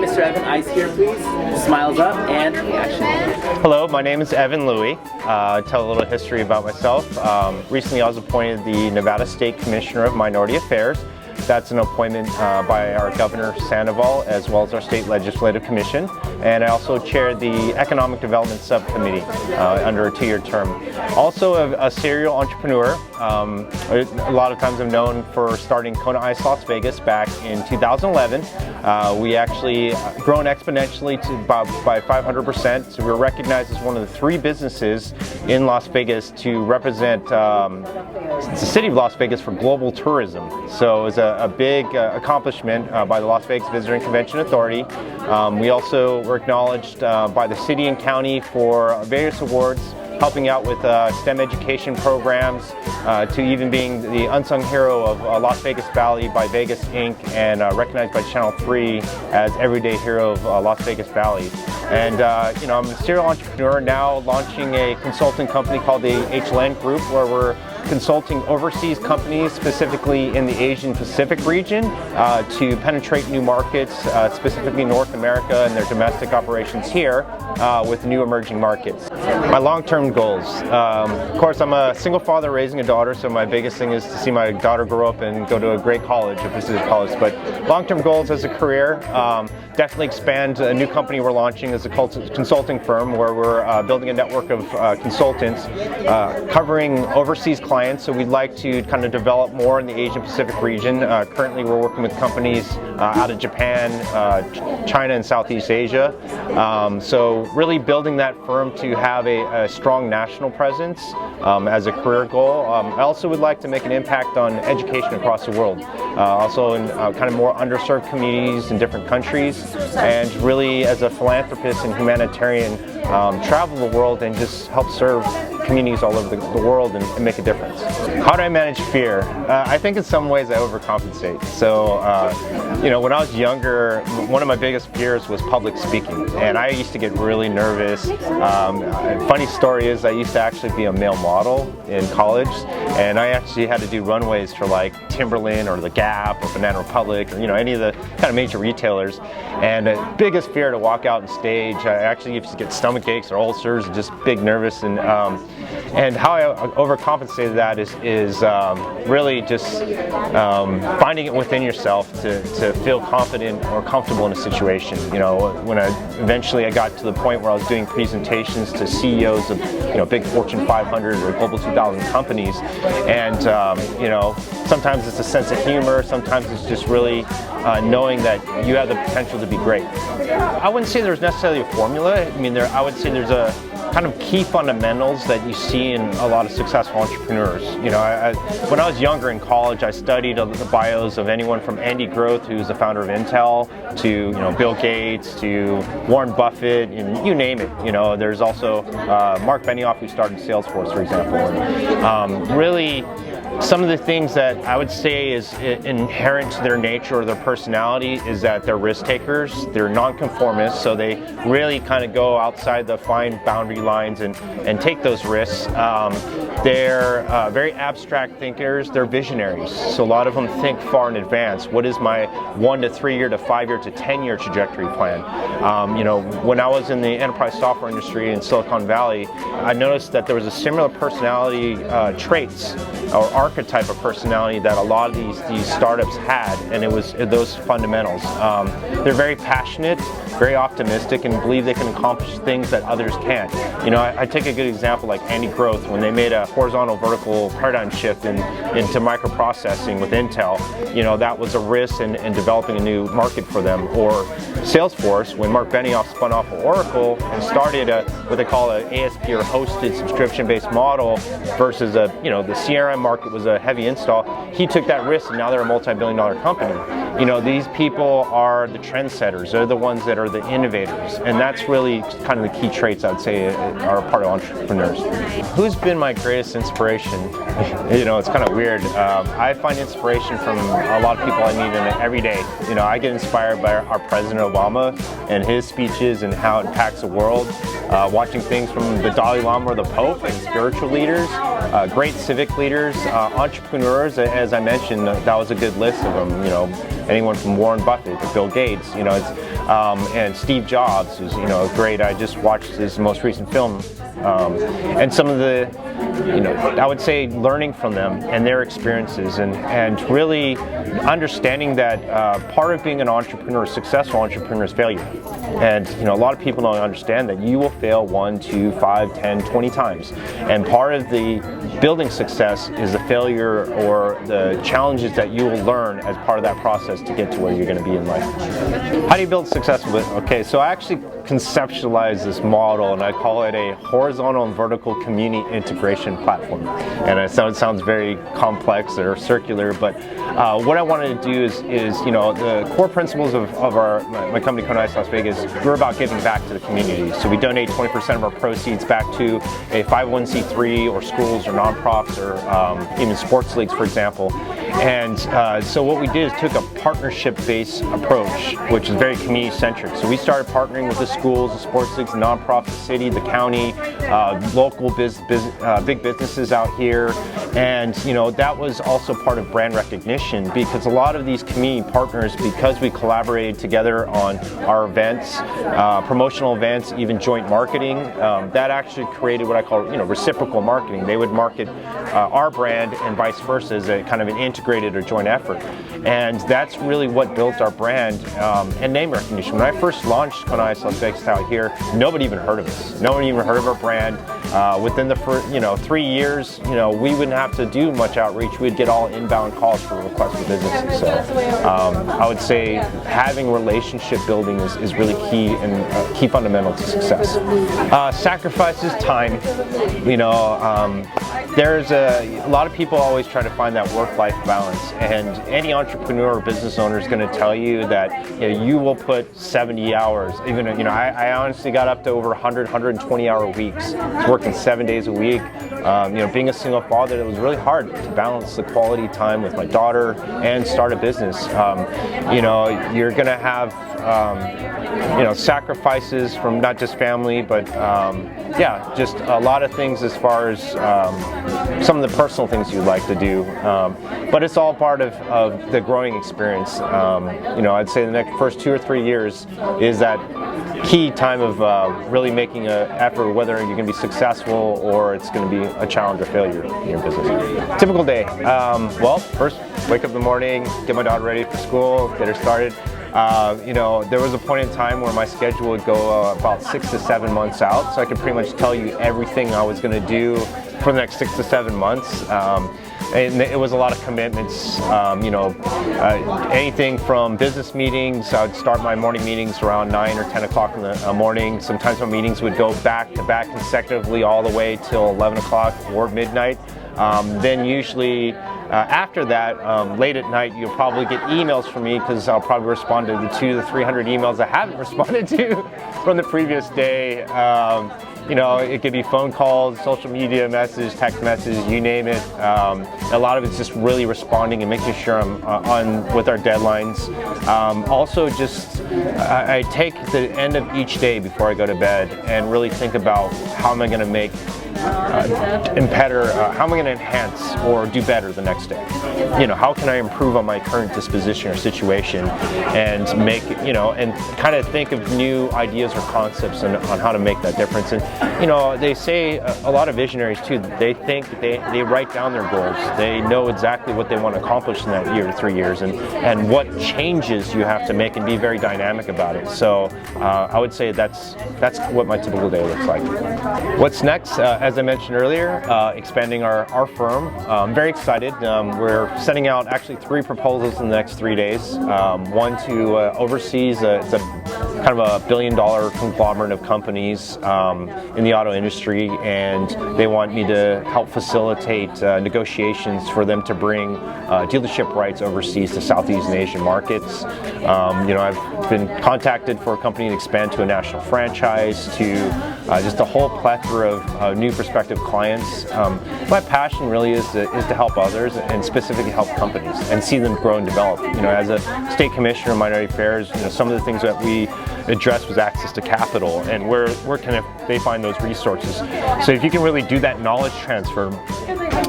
Mr. Evan, eyes here please, smiles up, and action. Hello, my name is Evan Louie. Tell a little history about myself. Recently I was appointed the Nevada State Commissioner of Minority Affairs. That's an appointment by our Governor Sandoval as well as our State Legislative Commission. And I also chair the Economic Development Subcommittee under a 2-year term. Also a serial entrepreneur. A lot of times I'm known for starting Kona Ice Las Vegas back in 2011. We actually grown exponentially by 500%. So we're recognized as one of the 3 businesses in Las Vegas to represent the city of Las Vegas for global tourism. So it was a big accomplishment by the Las Vegas Visitor and Convention Authority. We also were acknowledged by the city and county for various awards, helping out with STEM education programs, to even being the unsung hero of Las Vegas Valley by Vegas Inc. and recognized by Channel 3 as Everyday Hero of Las Vegas Valley. And you know, I'm a serial entrepreneur now, launching a consulting company called the HLN Group, where we're consulting overseas companies, specifically in the Asian Pacific region, to penetrate new markets, specifically North America and their domestic operations here with new emerging markets. My long-term goals. Of course, I'm a single father raising a daughter, so my biggest thing is to see my daughter grow up and go to a great college, a prestigious college. But long-term goals as a career, definitely expand a new company we're launching as a consulting firm where we're building a network of consultants covering overseas clients. So we'd like to kind of develop more in the Asian Pacific region. Currently we're working with companies out of Japan, China and Southeast Asia. So really building that firm to have a strong national presence as a career goal. I also would like to make an impact on education across the world. Also in kind of more underserved communities in different countries, and really as a philanthropist and humanitarian travel the world and just help serve communities all over the world and make a difference. How do I manage fear? I think in some ways I overcompensate. So, you know, when I was younger, one of my biggest fears was public speaking, and I used to get really nervous. Funny story is I used to actually be a male model in college, and I actually had to do runways for like Timberland or The Gap or Banana Republic or, you know, any of the kind of major retailers. And the biggest fear to walk out on stage, I actually used to get stomach aches or ulcers and just big nervous. And how I overcompensated that is really just finding it within yourself to feel confident or comfortable in a situation. You know, when eventually I got to the point where I was doing presentations to CEOs of, you know, big Fortune 500 or Global 2000 companies, and you know, sometimes it's a sense of humor, sometimes it's just really knowing that you have the potential to be great. I wouldn't say there's necessarily a formula. I mean, I would say there's a kind of key fundamentals that you see in a lot of successful entrepreneurs. You know, when I was younger in college, I studied the bios of anyone from Andy Grove, who's the founder of Intel, to, you know, Bill Gates, to Warren Buffett, and you name it. You know, there's also Mark Benioff, who started Salesforce, for example. And, really, some of the things that I would say is inherent to their nature or their personality is that they're risk takers, they're nonconformists, so they really kind of go outside the fine boundary lines and take those risks. They're very abstract thinkers, they're visionaries, so a lot of them think far in advance. What is my 1 to 3 year to 5 year to 10-year trajectory plan? You know, when I was in the enterprise software industry in Silicon Valley, I noticed that there was a similar personality traits or archetype of personality that a lot of these startups had, and it was those fundamentals. They're very passionate, very optimistic, and believe they can accomplish things that others can't. You know, I take a good example like Andy Grove, when they made a horizontal vertical paradigm shift into microprocessing with Intel. You know, that was a risk in developing a new market for them. Or Salesforce, when Mark Benioff spun off of Oracle and started what they call an ASP or hosted subscription-based model versus you know, the CRM market was a heavy install. He took that risk, and now they're a multi-billion-dollar company. You know, these people are the trendsetters. They're the ones that are the innovators, and that's really kind of the key traits I'd say are a part of entrepreneurs. Who's been my greatest inspiration? You know, it's kind of weird. I find inspiration from a lot of people I meet every day. You know, I get inspired by our President Obama and his speeches and how it impacts the world. Watching things from the Dalai Lama or the Pope and spiritual leaders, great civic leaders, entrepreneurs, as I mentioned, that was a good list of them. You know, anyone from Warren Buffett to Bill Gates, you know, and Steve Jobs, who's, you know, great. I just watched his most recent film, and some of the, you know, I would say learning from them and their experiences, and really understanding that part of being an entrepreneur, a successful entrepreneur, is failure. And you know, a lot of people don't understand that you will fail 1, 2, 5, 10, 20 times. And part of the building success is the failure or the challenges that you will learn as part of that process to get to where you're going to be in life. How do you build success with it? Okay, so I actually conceptualized this model, and I call it a horizontal and vertical community integration platform. And it sounds very complex or circular, but what I wanted to do is you know, the core principles of my company, characterizes Las Vegas, we're about giving back to the community. So we donate 20% of our proceeds back to a 501c3 or schools or nonprofits or even sports leagues, for example. And so what we did is took a partnership-based approach, which is very community-centric. So we started partnering with the schools, the sports leagues, the nonprofit, the city, the county, local big businesses out here. And you know, that was also part of brand recognition, because a lot of these community partners, because we collaborated together on our events, promotional events, even joint marketing, that actually created what I call, you know, reciprocal marketing. They would market our brand and vice versa as a kind of an integrated or joint effort. And that's really what built our brand and name recognition. When I first launched characterizes Las Vegas out here, nobody even heard of us. No one even heard of our brand. Within the first, you know, 3 years, you know, we wouldn't have to do much outreach. We'd get all inbound calls for requests for businesses. So I would say having relationship building is really key and key fundamental to success. Sacrifices time. You know, there's a lot of people always try to find that work-life balance, and any entrepreneur or business owner is going to tell you that, you know, you will put 70 hours. Even, you know, I honestly got up to over 100, 120-hour weeks. I was working 7 days a week. You know, being a single father, it was really hard to balance the quality time with my daughter and start a business. You know, you're going to have you know, sacrifices from not just family, but yeah, just a lot of things as far as some of the personal things you'd like to do. But it's all part of the growing experience. You know, I'd say the first 2 or 3 years is that key time of really making an effort, whether you're going to be successful or it's going to be a challenge or failure in your business. Typical day. Well, first, wake up in the morning, get my daughter ready for school, get her started. You know, there was a point in time where my schedule would go about 6 to 7 months out, so I could pretty much tell you everything I was going to do for the next 6 to 7 months. And it was a lot of commitments, you know, anything from business meetings. I would start my morning meetings around 9 or 10 o'clock in the morning. Sometimes my meetings would go back to back consecutively all the way till 11 o'clock or midnight. Then usually after that, late at night, you'll probably get emails from me, because I'll probably respond to the 200 to 300 emails I haven't responded to from the previous day. You know, it could be phone calls, social media message, text message, you name it. A lot of it's just really responding and making sure I'm on with our deadlines. Also, just I take the end of each day before I go to bed and really think about how am I going to make how am I going to enhance or do better the next day? You know, how can I improve on my current disposition or situation, and make, you know, and kind of think of new ideas or concepts on how to make that difference. And you know, they say a lot of visionaries too, they think they write down their goals. They know exactly what they want to accomplish in that year to 3 years, and what changes you have to make, and be very dynamic about it. So I would say that's what my typical day looks like. What's next? As I mentioned earlier, expanding our firm. I'm very excited. We're sending out actually 3 proposals in the next 3 days. One to overseas, it's a kind of a $1 billion conglomerate of companies in the auto industry, and they want me to help facilitate negotiations for them to bring dealership rights overseas to Southeast Asian markets. You know, I've been contacted for a company to expand to a national franchise, to just a whole plethora of new prospective clients. My passion really is to help others, and specifically help companies and see them grow and develop. You know, as a state commissioner of minority affairs, you know, some of the things that we addressed was access to capital, and where can they find those resources. So if you can really do that knowledge transfer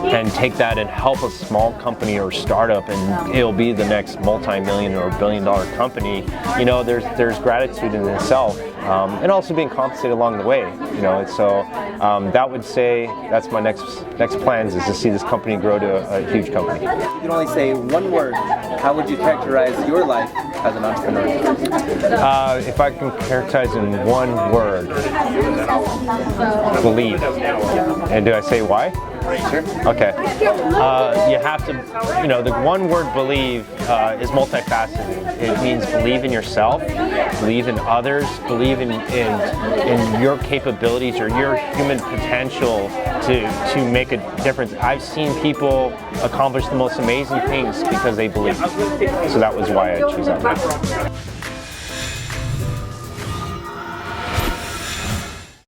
and take that and help a small company or startup, and it'll be the next multi-million or billion-dollar company, you know, there's gratitude in itself, and also being compensated along the way, you know. So that would say that's my next plans, is to see this company grow to a huge company. If you can only say one word, how would you characterize your life as an entrepreneur? If I can characterize in one word, believe. And do I say why? Sure. Okay. You have to, you know, the one word believe is multifaceted. It means believe in yourself, believe in others, believe in your capabilities or your human potential to make a difference. I've seen people accomplish the most amazing things because they believe. So that was why I chose that word.